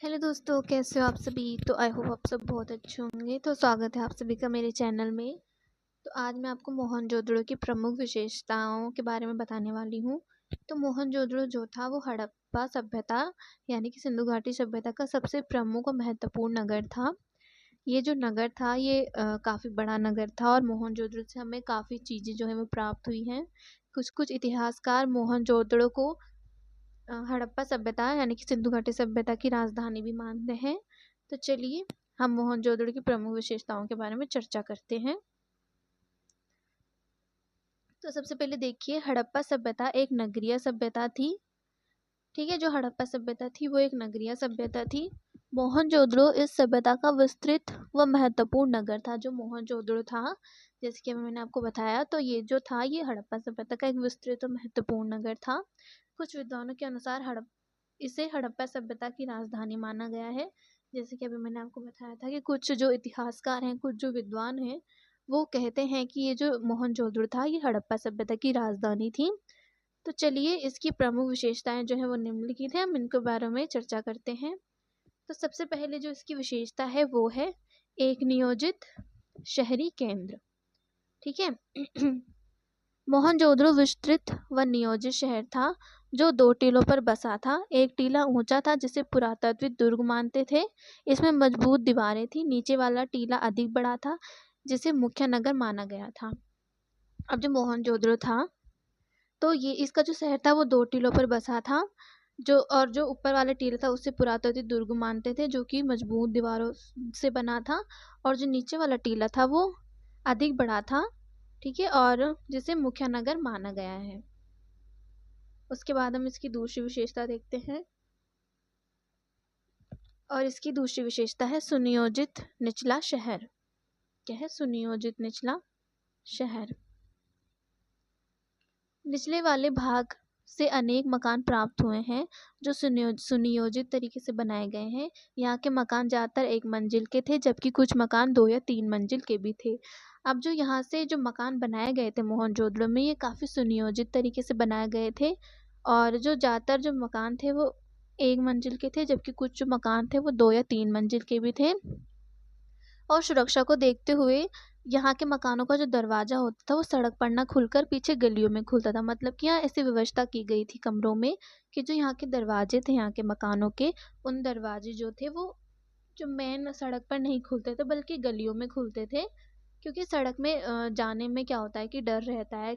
Hello दोस्तों, कैसे हो आप सभी। तो आई होप आप सब बहुत अच्छे होंगे। तो स्वागत है आप सभी का मेरे चैनल में। तो आज मैं आपको मोहनजोदड़ो की प्रमुख विशेषताओं के बारे में बताने वाली हूँ। तो मोहनजोदड़ो जो था वो हड़प्पा सभ्यता यानी कि सिंधु घाटी सभ्यता का सबसे प्रमुख और महत्वपूर्ण नगर था। ये जो नगर था ये काफ़ी बड़ा नगर था और मोहनजोदड़ो से हमें काफ़ी चीज़ें जो है वो प्राप्त हुई हैं। कुछ कुछ इतिहासकार मोहनजोदड़ो को हड़प्पा सभ्यता यानी कि सिंधु घाटी सभ्यता की राजधानी भी मानते हैं। तो चलिए हम मोहनजोदड़ो की प्रमुख विशेषताओं के बारे में चर्चा करते हैं। तो सबसे पहले देखिए, हड़प्पा सभ्यता एक नगरीय सभ्यता थी। ठीक है, जो हड़प्पा सभ्यता थी वो एक नगरीय सभ्यता थी। मोहनजोदड़ो इस सभ्यता का विस्तृत व महत्वपूर्ण नगर था। जो मोहनजोदड़ो था, जैसे कि मैंने आपको बताया, तो ये जो था ये हड़प्पा सभ्यता का एक विस्तृत और महत्वपूर्ण नगर था। कुछ विद्वानों के अनुसार इसे हड़प्पा सभ्यता की राजधानी माना गया है। जैसे कि अभी मैंने आपको बताया था कि कुछ जो इतिहासकार हैं, कुछ जो विद्वान हैं, वो कहते हैं कि ये जो मोहनजोदड़ो था ये हड़प्पा सभ्यता की राजधानी थी। तो चलिए इसकी प्रमुख विशेषताएं जो है वो निम्नलिखित है, हम इनके बारे में चर्चा करते हैं। तो सबसे पहले जो इसकी विशेषता है वो है एक नियोजित शहरी केंद्र। ठीक है। मोहनजोदड़ो विस्तृत व नियोजित शहर था जो 2 टीलों पर बसा था। एक टीला ऊंचा था जिसे पुरातात्विक दुर्ग मानते थे। इसमें मजबूत दीवारें थी। नीचे वाला टीला अधिक बड़ा था जिसे मुख्य नगर माना गया था। अब जो मोहनजोदड़ो था तो ये इसका जो शहर था वो 2 टीलों पर बसा था। जो ऊपर वाला टीला था उसे पुरातात्विक दुर्ग मानते थे जो कि मजबूत दीवारों से बना था। और जो नीचे वाला टीला था वो अधिक बड़ा था। ठीक है, और जिसे मुख्य नगर माना गया है। उसके बाद हम इसकी दूसरी विशेषता देखते हैं, और इसकी दूसरी विशेषता है सुनियोजित निचला शहर। क्या है? सुनियोजित निचला शहर। निचले वाले भाग से अनेक मकान प्राप्त हुए हैं जो सुनियोजित तरीके से बनाए गए हैं। यहाँ के मकान ज़्यादातर 1 मंजिल के थे जबकि कुछ मकान 2 या 3 मंजिल के भी थे। अब जो यहाँ से जो मकान बनाए गए थे मोहनजोदड़ो में, ये काफ़ी सुनियोजित तरीके से बनाए गए थे। और जो ज़्यादातर जो मकान थे वो 1 मंजिल के थे जबकि कुछ जो मकान थे वो 2 या 3 मंजिल के भी थे। और सुरक्षा को देखते हुए यहाँ के मकानों का जो दरवाज़ा होता था वो सड़क पर ना खुलकर पीछे गलियों में खुलता था। मतलब कि यहाँ ऐसी व्यवस्था की गई थी कमरों में कि जो यहाँ के दरवाजे थे यहाँ के मकानों के, उन दरवाजे जो थे वो जो मेन सड़क पर नहीं खुलते थे बल्कि गलियों में खुलते थे। क्योंकि सड़क में जाने में क्या होता है कि डर रहता है,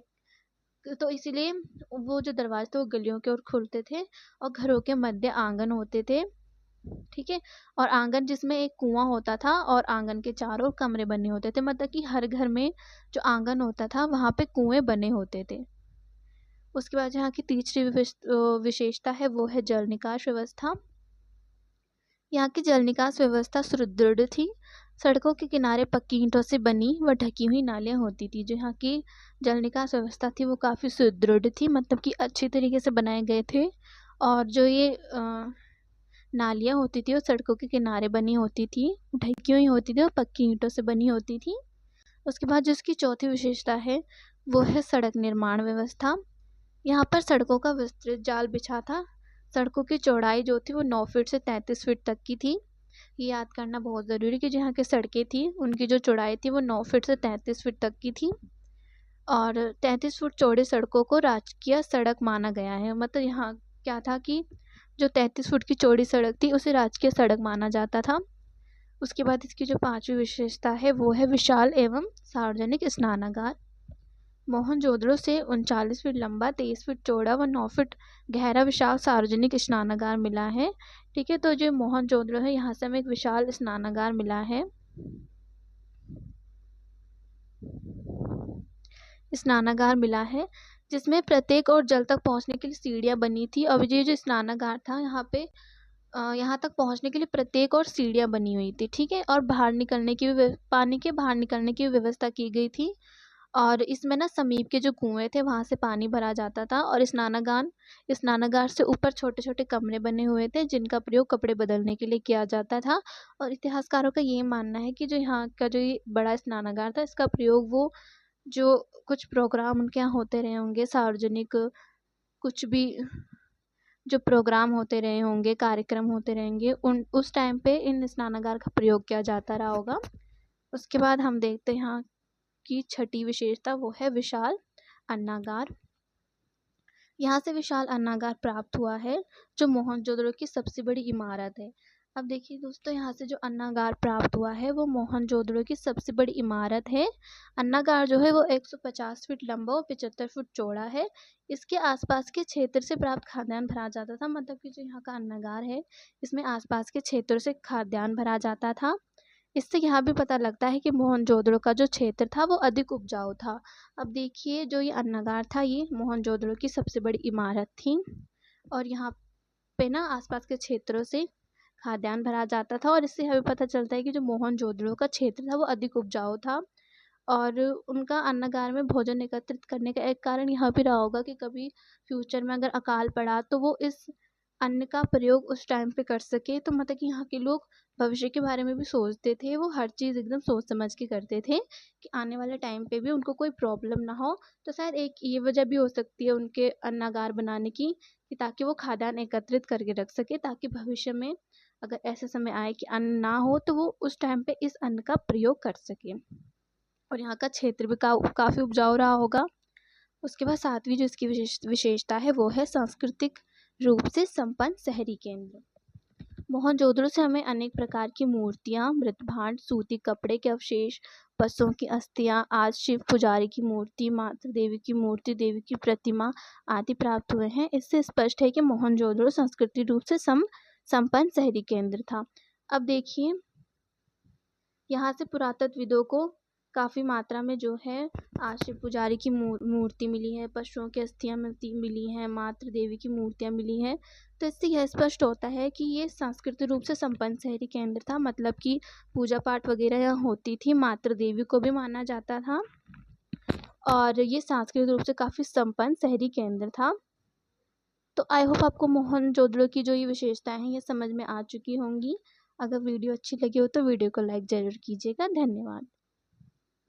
तो इसीलिए वो जो दरवाजे थे वो गलियों के ओर खुलते थे। और घरों के मध्य आंगन होते थे। ठीक है, और आंगन जिसमें एक कुआं होता था और आंगन के चारों ओर कमरे बने होते थे। मतलब कि हर घर में जो आंगन होता था वहाँ पे कुएं बने होते थे। उसके बाद यहाँ की तीसरी विशेषता है वो है जल निकास व्यवस्था। यहाँ की जल निकास व्यवस्था सुदृढ़ थी। सड़कों के किनारे पक्की ईंटों से बनी व ढकी हुई नालियाँ होती थी। जो यहाँ की जल निकास व्यवस्था थी वो काफ़ी सुदृढ़ थी, मतलब कि अच्छी तरीके से बनाए गए थे। और जो ये नालियाँ होती थी वो सड़कों के किनारे बनी होती थी, ढकी हुई होती थी और पक्की ईंटों से बनी होती थी। उसके बाद जो इसकी चौथी विशेषता है वो है सड़क निर्माण व्यवस्था। यहाँ पर सड़कों का विस्तृत जाल बिछा था। सड़कों की चौड़ाई जो थी वो 9 फीट से 33 फीट तक की थी। ये याद करना बहुत ज़रूरी है कि जहाँ की सड़कें थी उनकी जो चौड़ाई थी वो 9 फीट से 33 फीट तक की थी। और 33 फुट चौड़ी सड़कों को राजकीय सड़क माना गया है। मतलब यहाँ क्या था कि जो 33 फुट की चौड़ी सड़क थी उसे राजकीय सड़क माना जाता था। उसके बाद इसकी जो 5वीं विशेषता है वो है विशाल एवं सार्वजनिक स्नानागार। मोहनजोदड़ो से 39 फीट लंबा, 23 फीट चौड़ा व 9 फीट गहरा विशाल सार्वजनिक स्नानागार मिला है। ठीक है, तो जो मोहनजोदड़ो है यहाँ से हमें एक विशाल स्नानागार मिला है। स्नानागार मिला है जिसमें प्रत्येक और जल तक पहुंचने के लिए सीढ़ियां बनी थी। और ये जो स्नानागार था यहाँ पे यहाँ तक पहुंचने के लिए प्रत्येक और सीढ़ियां बनी हुई थी। ठीक है, और बाहर निकलने की भी पानी के बाहर निकलने की व्यवस्था की गई थी। और इसमें ना समीप के जो कुएं थे वहाँ से पानी भरा जाता था। और स्नानागार से ऊपर छोटे छोटे कमरे बने हुए थे जिनका प्रयोग कपड़े बदलने के लिए किया जाता था। और इतिहासकारों का ये मानना है कि जो यहाँ का जो ये बड़ा स्नानागार था इसका प्रयोग वो जो कुछ प्रोग्राम उनके यहाँ होते रहे होंगे सार्वजनिक, कुछ भी जो प्रोग्राम होते रहे होंगे, कार्यक्रम होते रहेंगे, उस टाइम पे इन स्नानागार का प्रयोग किया जाता रहा होगा। उसके बाद हम देखते हैं यहाँ की छठी विशेषता, वो है विशाल अन्नागार। यहाँ से विशाल अन्नागार प्राप्त हुआ है, जो मोहनजोदड़ो की सबसे बड़ी इमारत है। अब देखिए दोस्तों, यहाँ से जो अन्नागार प्राप्त हुआ है वो मोहनजोदड़ो की सबसे बड़ी इमारत है। अन्नागार जो है वो 150 फीट लंबा और 75 फुट चौड़ा है। इसके आसपास के क्षेत्र से प्राप्त खाद्यान्न भरा जाता था, मतलब कि जो यहाँ का अन्नागार है इसमें आसपास के क्षेत्रों से खाद्यान्न भरा जाता था। इससे यहाँ भी पता लगता है कि मोहनजोदड़ो का जो क्षेत्र था वो अधिक उपजाऊ था। अब देखिए, जो ये अन्नागार था ये मोहनजोदड़ो की सबसे बड़ी इमारत थी, और यहाँ पे ना आसपास के क्षेत्रों से खाद्यान्न भरा जाता था, और इससे हमें पता चलता है कि जो मोहनजोदड़ो का क्षेत्र था वो अधिक उपजाऊ था। और उनका अन्नागार में भोजन एकत्रित करने का एक कारण यह भी रहा होगा कि कभी फ्यूचर में अगर अकाल पड़ा तो वो इस अन्न का प्रयोग उस टाइम पे कर सके। तो मतलब कि यहाँ के लोग भविष्य के बारे में भी सोचते थे, वो हर चीज़ एकदम सोच समझ के करते थे कि आने वाले टाइम पे भी उनको कोई प्रॉब्लम ना हो। तो शायद एक ये वजह भी हो सकती है उनके अन्नागार बनाने की, कि ताकि वो खाद्यान्न एकत्रित करके रख सके, ताकि भविष्य में अगर ऐसा समय आए कि अन्न ना हो तो वो उस टाइम पे इस अन्न का प्रयोग कर सके। और यहाँ का क्षेत्र भी काफ़ी उपजाऊ रहा होगा। उसके बाद सातवीं जो इसकी विशेषता है वो है सांस्कृतिक रूप से संपन्न शहरी केंद्र। मोहनजोदड़ो से हमें अनेक प्रकार की मूर्तियाँ, मृतभांड, सूती कपड़े के अवशेष, पशुओं की अस्थियाँ, आज शिव पुजारी की मूर्ति, माता देवी की मूर्ति, देवी की प्रतिमा आदि प्राप्त हुए हैं। इससे स्पष्ट है कि मोहनजोदड़ो सांस्कृतिक रूप से संपन्न शहरी केंद्र था। अब देखिए, यहाँ से पुरातत्वविदों को काफ़ी मात्रा में जो है आज शिव पुजारी की मूर्ति मिली है, पशुओं की अस्थियाँ मिली हैं, मातृ देवी की मूर्तियाँ मिली हैं। तो इससे यह स्पष्ट होता है कि ये सांस्कृतिक रूप से संपन्न शहरी केंद्र था, मतलब कि पूजा पाठ वगैरह यहाँ होती थी, मातृ देवी को भी माना जाता था, और ये सांस्कृतिक रूप से काफ़ी संपन्न शहरी केंद्र था। तो आई होप आपको मोहनजोदड़ो की जो ये विशेषताएं हैं ये समझ में आ चुकी होंगी। अगर वीडियो अच्छी लगी हो तो वीडियो को लाइक ज़रूर कीजिएगा। धन्यवाद।